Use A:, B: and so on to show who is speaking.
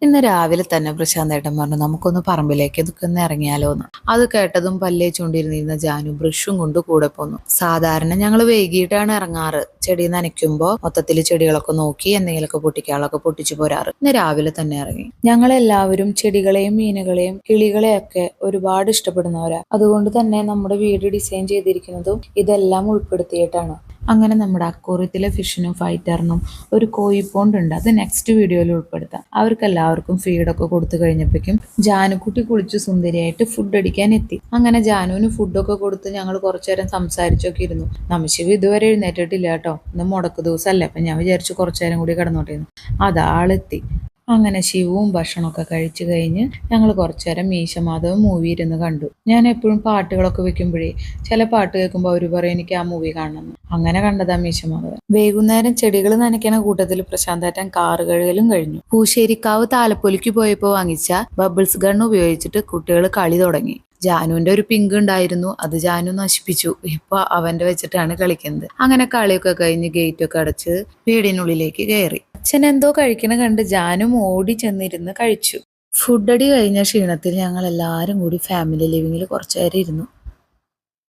A: ഇന്ന് രാവിലെ തന്നെ പ്രശാന്തേട്ടൻ പറഞ്ഞു നമുക്കൊന്ന് പറമ്പിലേക്ക് ഇതൊക്കെ ഒന്ന് ഇറങ്ങിയാലോ എന്ന്. അത് കേട്ടതും പല്ലേച്ചുകൊണ്ടിരുന്നിരുന്ന ജാനു ബ്രഷും കൊണ്ട് കൂടെ പോന്നു. സാധാരണ ഞങ്ങൾ വൈകിട്ടാണ് ഇറങ്ങാറ്. ചെടി നനയ്ക്കുമ്പോൾ മൊത്തത്തിൽ ചെടികളൊക്കെ നോക്കി എന്തെങ്കിലുമൊക്കെ പൊട്ടിക്കാളൊക്കെ പൊട്ടിച്ചു പോരാറ്. ഇന്ന് രാവിലെ തന്നെ ഇറങ്ങി. ഞങ്ങളെല്ലാവരും ചെടികളെയും മീനുകളെയും കിളികളെയൊക്കെ ഒരുപാട് ഇഷ്ടപ്പെടുന്നവരാ. അതുകൊണ്ട് തന്നെ നമ്മുടെ വീട് ഡിസൈൻ ചെയ്തിരിക്കുന്നതും ഇതെല്ലാം ഉൾപ്പെടുത്തിയിട്ടാണ്. അങ്ങനെ നമ്മുടെ അക്വേറിയത്തിലെ ഫിഷിനും ഫൈറ്ററിനും ഒരു കോഴി പോണ്ട് ഉണ്ട്. അത് നെക്സ്റ്റ് വീഡിയോയിൽ ഉൾപ്പെടുത്താം. അവർക്കെല്ലാവർക്കും ഫീഡൊക്കെ കൊടുത്തു കഴിഞ്ഞപ്പോഴേക്കും ജാനുക്കുട്ടി കുളിച്ച് സുന്ദരിയായിട്ട് ഫുഡ് അടിക്കാൻ എത്തി. അങ്ങനെ ജാനുവിന് ഫുഡൊക്കെ കൊടുത്ത് ഞങ്ങൾ കുറച്ചു നേരം സംസാരിച്ചൊക്കെ ഇരുന്നു. നമിശിവ് ഇതുവരെ എഴുന്നേറ്റിട്ടില്ല കേട്ടോ. ഇന്ന് മുടക്ക് ദിവസമല്ലേ, അപ്പം ഞാൻ വിചാരിച്ചു കുറച്ചു നേരം കൂടി കിടന്നോട്ടേന്ന്. അതാളെത്തി. അങ്ങനെ ശിവവും ഭക്ഷണമൊക്കെ കഴിച്ചു കഴിഞ്ഞ് ഞങ്ങൾ കുറച്ചു നേരം മീശമാധവൻ മൂവി ഇരുന്ന് കണ്ടു. ഞാൻ എപ്പോഴും പാട്ടുകളൊക്കെ വെക്കുമ്പോഴേ ചില പാട്ട് കേൾക്കുമ്പോൾ അവർ പറയും എനിക്ക് ആ മൂവി കാണണം. അങ്ങനെ കണ്ടതാ മീശമാധവൻ. വൈകുന്നേരം ചെടികൾ നനയ്ക്കണ കൂട്ടത്തിൽ പ്രശാന്തേട്ടൻ കാറ് കഴുകലും കഴിഞ്ഞു. പൂശ്ശേരിക്കാവ് താലപ്പൊലിക്ക് പോയപ്പോൾ വാങ്ങിച്ച ബബിൾസ് ഗൺ ഉപയോഗിച്ചിട്ട് കുട്ടികൾ കളി തുടങ്ങി. ജാനുവിന്റെ ഒരു പിങ്ക് ഉണ്ടായിരുന്നു, അത് ജാനു നശിപ്പിച്ചു. ഇപ്പൊ അവന്റെ വെച്ചിട്ടാണ് കളിക്കുന്നത്. അങ്ങനെ കളിയൊക്കെ കഴിഞ്ഞ് ഗേറ്റ് ഒക്കെ അടച്ച് വീടിനുള്ളിലേക്ക് കയറി. അച്ഛൻ എന്തോ കഴിക്കണ കണ്ട് ജാനും ഓടി ചെന്നിരുന്ന് കഴിച്ചു. ഫുഡടി കഴിഞ്ഞ ക്ഷീണത്തിൽ ഞങ്ങൾ എല്ലാവരും കൂടി ഫാമിലി ലിവിങ്ങിൽ കുറച്ചു നേരം ഇരുന്നു.